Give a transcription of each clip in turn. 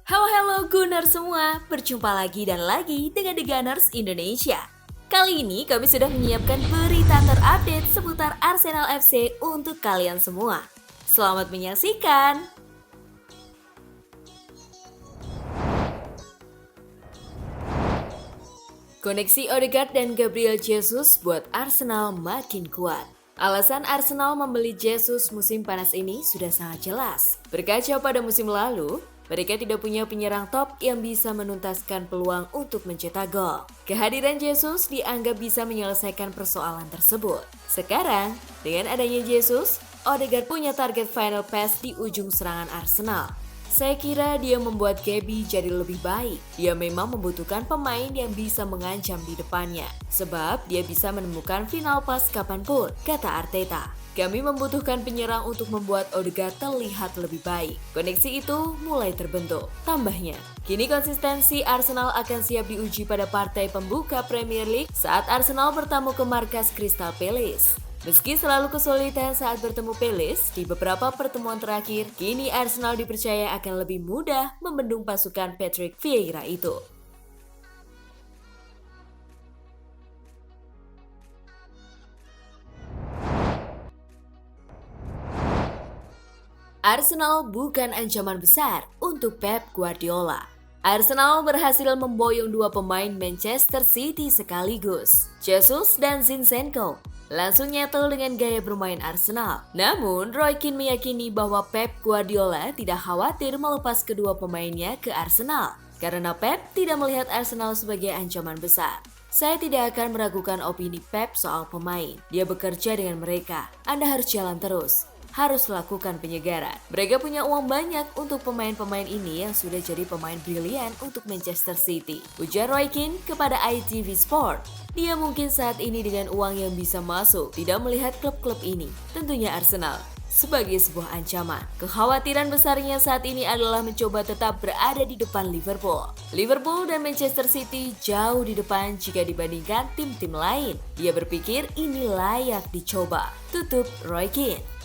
Halo Gunners semua, berjumpa lagi dan lagi dengan The Gunners Indonesia. Kali ini kami sudah menyiapkan berita terupdate seputar Arsenal FC untuk kalian semua. Selamat menyaksikan! Koneksi Odegaard dan Gabriel Jesus buat Arsenal makin kuat. Alasan Arsenal membeli Jesus musim panas ini sudah sangat jelas. Berkaca pada musim lalu, mereka tidak punya penyerang top yang bisa menuntaskan peluang untuk mencetak gol. Kehadiran Jesus dianggap bisa menyelesaikan persoalan tersebut. Sekarang, dengan adanya Jesus, Odegaard punya target final pass di ujung serangan Arsenal. Saya kira dia membuat Gaby jadi lebih baik. Dia memang membutuhkan pemain yang bisa mengancam di depannya. Sebab dia bisa menemukan final pass kapanpun, kata Arteta. Kami membutuhkan penyerang untuk membuat Odegaard terlihat lebih baik. Koneksi itu mulai terbentuk. Tambahnya, kini konsistensi Arsenal akan siap diuji pada partai pembuka Premier League saat Arsenal bertamu ke markas Crystal Palace. Meski selalu kesulitan saat bertemu Palace, di beberapa pertemuan terakhir, kini Arsenal dipercaya akan lebih mudah membendung pasukan Patrick Vieira itu. Arsenal bukan ancaman besar untuk Pep Guardiola. Arsenal berhasil memboyong dua pemain Manchester City sekaligus, Jesus dan Zinchenko. Langsung nyetel dengan gaya bermain Arsenal. Namun, Roy Keane meyakini bahwa Pep Guardiola tidak khawatir melepas kedua pemainnya ke Arsenal. Karena Pep tidak melihat Arsenal sebagai ancaman besar. Saya tidak akan meragukan opini Pep soal pemain. Dia bekerja dengan mereka. Anda harus jalan terus. Harus lakukan penyegaran. Mereka punya uang banyak untuk pemain-pemain ini yang sudah jadi pemain brilian untuk Manchester City. Ujar Roy Keane kepada ITV Sport. Dia mungkin saat ini dengan uang yang bisa masuk, tidak melihat klub-klub ini, tentunya Arsenal, sebagai sebuah ancaman. Kekhawatiran besarnya saat ini adalah mencoba tetap berada di depan Liverpool. Liverpool dan Manchester City jauh di depan jika dibandingkan tim-tim lain. Dia berpikir ini layak dicoba. Tutup Roy Keane.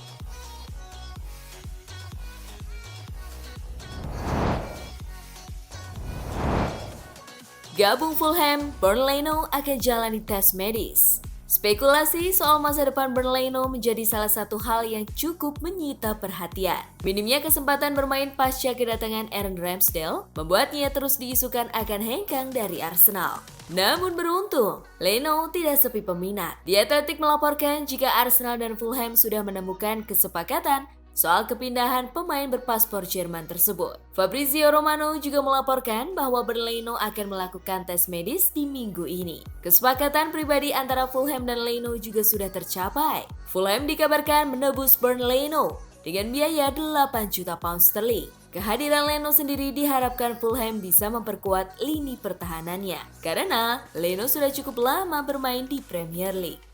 Gabung Fulham, Bernd Leno akan jalani tes medis. Spekulasi soal masa depan Bernd Leno menjadi salah satu hal yang cukup menyita perhatian. Minimnya kesempatan bermain pasca kedatangan Aaron Ramsdale membuatnya terus diisukan akan hengkang dari Arsenal. Namun beruntung, Leno tidak sepi peminat. The Athletic melaporkan jika Arsenal dan Fulham sudah menemukan kesepakatan soal kepindahan pemain berpaspor Jerman tersebut. Fabrizio Romano juga melaporkan bahwa Bernd Leno akan melakukan tes medis di minggu ini. Kesepakatan pribadi antara Fulham dan Leno juga sudah tercapai. Fulham dikabarkan menebus Bernd Leno dengan biaya 8 juta pound sterling. Kehadiran Leno sendiri diharapkan Fulham bisa memperkuat lini pertahanannya, karena Leno sudah cukup lama bermain di Premier League.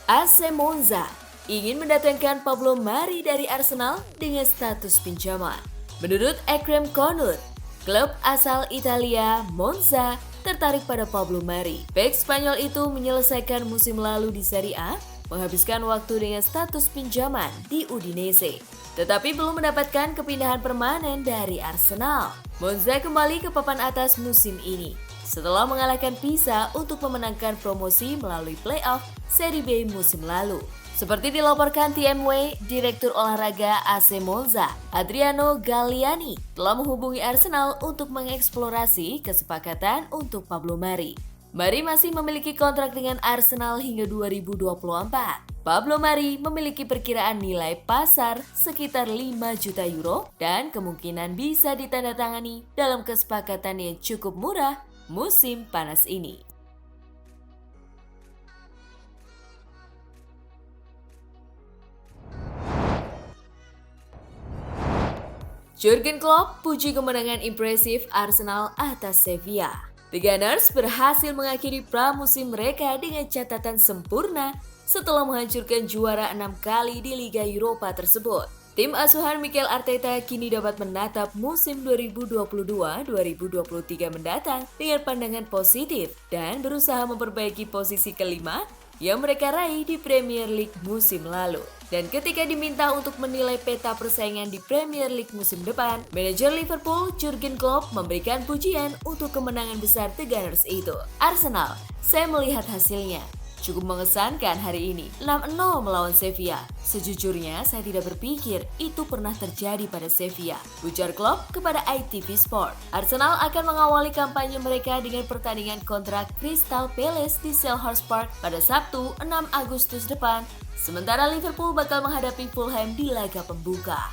AC Monza ingin mendatangkan Pablo Mari dari Arsenal dengan status pinjaman. Menurut Ekrem Konur, klub asal Italia Monza tertarik pada Pablo Mari. Bek Spanyol itu menyelesaikan musim lalu di Serie A, menghabiskan waktu dengan status pinjaman di Udinese, tetapi belum mendapatkan kepindahan permanen dari Arsenal. Monza kembali ke papan atas musim ini setelah mengalahkan Pisa untuk memenangkan promosi melalui playoff Serie B musim lalu. Seperti dilaporkan TMW, Direktur Olahraga AC Monza, Adriano Galliani, telah menghubungi Arsenal untuk mengeksplorasi kesepakatan untuk Pablo Mari. Mari masih memiliki kontrak dengan Arsenal hingga 2024. Pablo Mari memiliki perkiraan nilai pasar sekitar 5 juta euro dan kemungkinan bisa ditandatangani dalam kesepakatan yang cukup murah musim panas ini. Jurgen Klopp puji kemenangan impresif Arsenal atas Sevilla. The Gunners berhasil mengakhiri pramusim mereka dengan catatan sempurna setelah menghancurkan juara 6 kali di Liga Eropa tersebut. Tim asuhan Mikel Arteta kini dapat menatap musim 2022-2023 mendatang dengan pandangan positif dan berusaha memperbaiki posisi kelima yang mereka raih di Premier League musim lalu. Dan ketika diminta untuk menilai peta persaingan di Premier League musim depan, manajer Liverpool Jurgen Klopp memberikan pujian untuk kemenangan besar The Gunners itu. Arsenal, saya melihat hasilnya. Cukup mengesankan hari ini, 6-0 melawan Sevilla. Sejujurnya, saya tidak berpikir itu pernah terjadi pada Sevilla, ujar Klopp kepada ITV Sport. Arsenal akan mengawali kampanye mereka dengan pertandingan kontra Crystal Palace di Selhurst Park pada Sabtu 6 Agustus depan, sementara Liverpool bakal menghadapi Fulham di laga pembuka.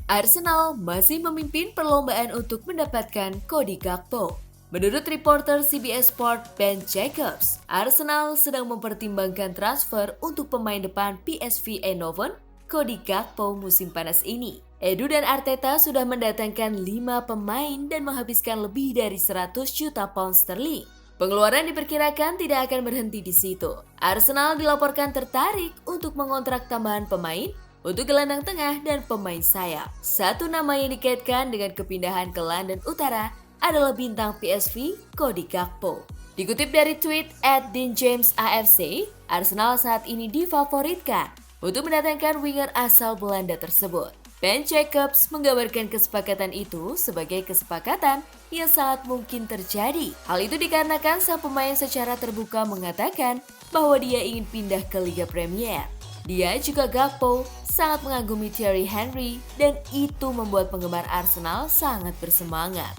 Arsenal masih memimpin perlombaan untuk mendapatkan Cody Gakpo. Menurut reporter CBS Sport Ben Jacobs, Arsenal sedang mempertimbangkan transfer untuk pemain depan PSV Eindhoven, Cody Gakpo musim panas ini. Edu dan Arteta sudah mendatangkan 5 pemain dan menghabiskan lebih dari 100 juta pound sterling. Pengeluaran diperkirakan tidak akan berhenti di situ. Arsenal dilaporkan tertarik untuk mengontrak tambahan pemain untuk gelandang tengah dan pemain sayap. Satu nama yang dikaitkan dengan kepindahan ke London Utara adalah bintang PSV Cody Gakpo. Dikutip dari tweet @DeanJamesAFC, Arsenal saat ini difavoritkan untuk mendatangkan winger asal Belanda tersebut. Ben Jacobs menggambarkan kesepakatan itu sebagai kesepakatan yang sangat mungkin terjadi. Hal itu dikarenakan sang pemain secara terbuka mengatakan bahwa dia ingin pindah ke Liga Premier. Dia juga Gakpo sangat mengagumi Thierry Henry dan itu membuat penggemar Arsenal sangat bersemangat.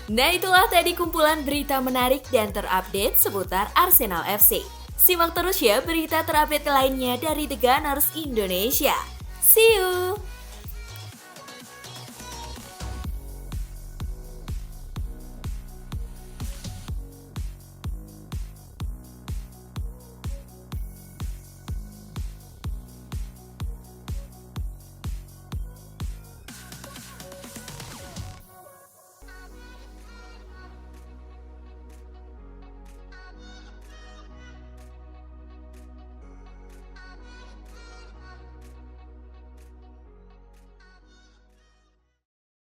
Nah, itulah tadi kumpulan berita menarik dan terupdate seputar Arsenal FC. Simak terus ya berita terupdate lainnya dari The Gunners Indonesia. See you!